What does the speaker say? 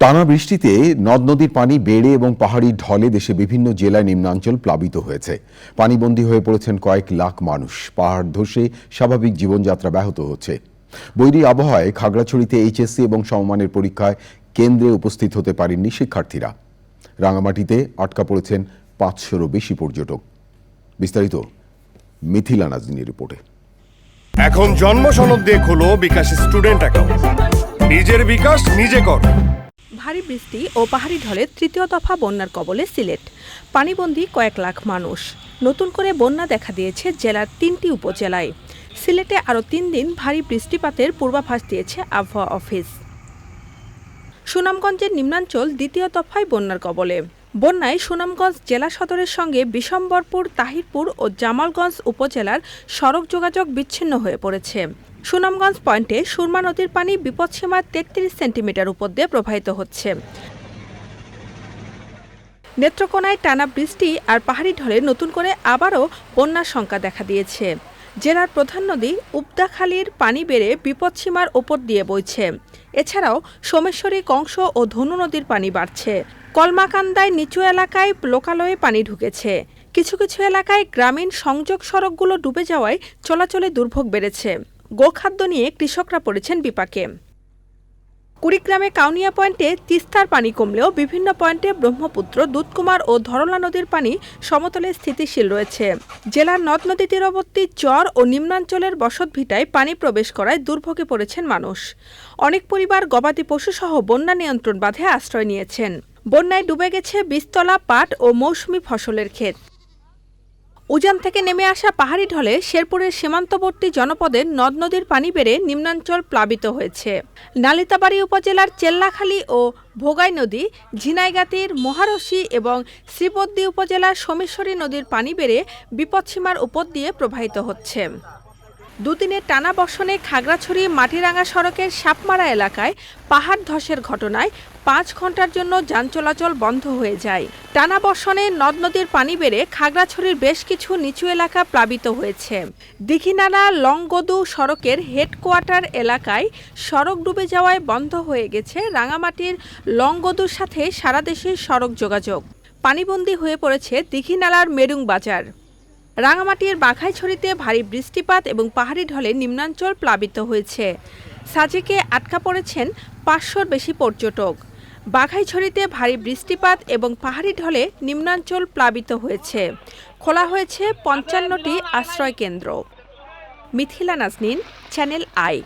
টানা বৃষ্টিতে নদ নদীর পানি বেড়ে এবং পাহাড়ি ঢলে দেশে বিভিন্ন জেলায় নিম্নাঞ্চল প্লাবিত হয়েছে। পানিবন্দী হয়ে পড়েছেন কয়েক লাখ মানুষ। পাহাড় ধসে স্বাভাবিক জীবনযাত্রা ব্যাহত হচ্ছে। বৈরী আবহাওয়ায় খাগড়াছড়িতে এইচএসসি এবং সমমানের পরীক্ষায় কেন্দ্রে উপস্থিত হতে পারেননি শিক্ষার্থীরা। রাঙামাটিতে আটকা পড়েছেন 500-রও বেশি পর্যটক। বিস্তারিত মিথিলা নাজনীর রিপোর্টে। এখন জন্ম সনদ দিয়ে খোলো বিকাশ স্টুডেন্ট অ্যাকাউন্ট। নিজের বিকাশ নিজে কর। ভারী বৃষ্টি ও পাহাড়ি ঢলে তৃতীয় দফা বন্যার কবলে সিলেট। পানিবন্দী কয়েক লাখ মানুষ। নতুন করে বন্যা দেখা দিয়েছে জেলার 3টি উপজেলায়। সিলেটে আরও 3 দিন ভারী বৃষ্টিপাতের পূর্বাভাস দিয়েছে আবহাওয়া অফিস। সুনামগঞ্জের নিম্নাঞ্চল দ্বিতীয় দফায় বন্যার কবলে। বন্যায় সুনামগঞ্জ জেলা সদরের সঙ্গে বিশম্বরপুর, তাহিরপুর ও জামালগঞ্জ উপজেলার সড়ক যোগাযোগ বিচ্ছিন্ন হয়ে পড়েছে। সুনামগঞ্জ পয়েন্টে সুরমা নদীর পানি বিপদসীমার 33 সেন্টিমিটার উপর দিয়ে প্রবাহিত হচ্ছে। নেত্রকোনায় টানা বৃষ্টি আর পাহাড়ি ঢলে নতুন করে আবারও বন্যার শঙ্কা দেখা দিয়েছে। জেলার প্রধান নদী উবদাখালীর পানি বেড়ে বিপদসীমার ওপর দিয়ে বইছে। এছাড়াও সোমেশ্বরী, কংস ও ধনু নদীর পানি বাড়ছে। কলমাকান্দায় নিচু এলাকায় লোকালয়ে পানি ঢুকেছে। কিছু কিছু এলাকায় গ্রামীণ সংযোগ সড়কগুলো ডুবে যাওয়ায় চলাচলে দুর্ভোগ বেড়েছে। গোখাদ্য নিয়ে কৃষকরা পড়েছেন বিপাকে। কুড়িগ্রামে কাউনিয়া পয়েন্টে তিস্তার পানি কমলেও বিভিন্ন পয়েন্টে ব্রহ্মপুত্র, দুধকুমার ও ধরলা নদীর পানি সমতলে স্থিতিশীল রয়েছে। জেলার নদ নদী তীরবর্তী চর ও নিম্নাঞ্চলের বসতভিটায় পানি প্রবেশ করায় দুর্ভোগে পড়েছেন মানুষ। অনেক পরিবার গবাদি পশুসহ বন্যা নিয়ন্ত্রণ বাঁধে আশ্রয় নিয়েছেন। বন্যায় ডুবে গেছে বীজতলা, পাট ও মৌসুমি ফসলের ক্ষেত। উজান থেকে নেমে আসা পাহাড়ি ঢলে শেরপুরের সীমান্তবর্তী জনপদের নদ নদীর পানি বেড়ে নিম্নাঞ্চল প্লাবিত হয়েছে। নালিতাবাড়ী উপজেলার চেল্লাখালী ও ভোগাই নদী, ঝিনাইগাতির মহারশী এবং শ্রীপদ্মী উপজেলার সোমেশ্বরী নদীর পানি বেড়ে বিপদসীমার উপর দিয়ে প্রবাহিত হচ্ছে। দুদিনের টানা বর্ষণে খাগড়াছড়ি মাটিরাঙ্গা সড়কের সাপমারা এলাকায় পাহাড় ধসের ঘটনায় 5 ঘন্টার জন্য যান চলাচল বন্ধ হয়ে যায়। টানা বর্ষণে নদ নদীর পানি বেড়ে খাগড়াছড়ির বেশ কিছু নিচু এলাকা প্লাবিত হয়েছে। দীঘিনালা লংগদু সড়কের হেডকোয়ার্টার এলাকায় সড়ক ডুবে যাওয়ায় বন্ধ হয়ে গেছে রাঙামাটির লংগদুর সাথে সারা দেশের সড়ক যোগাযোগ। পানিবন্দী হয়ে পড়েছে দীঘিনালার মেরুং বাজার। রাঙামাটির বাঘাইছড়িতে ভারী বৃষ্টিপাত এবং পাহাড়ি ঢলে নিম্নাঞ্চল প্লাবিত হয়েছে। সাজেকে আটকা পড়েছেন 500-র বেশি পর্যটক। বাঘাইছড়িতে ভারী বৃষ্টিপাত এবং পাহাড়ি ঢলে নিম্নাঞ্চল প্লাবিত হয়েছে। খোলা হয়েছে 55টি আশ্রয় কেন্দ্র। মিথিলা নাজনীন, চ্যানেল আই।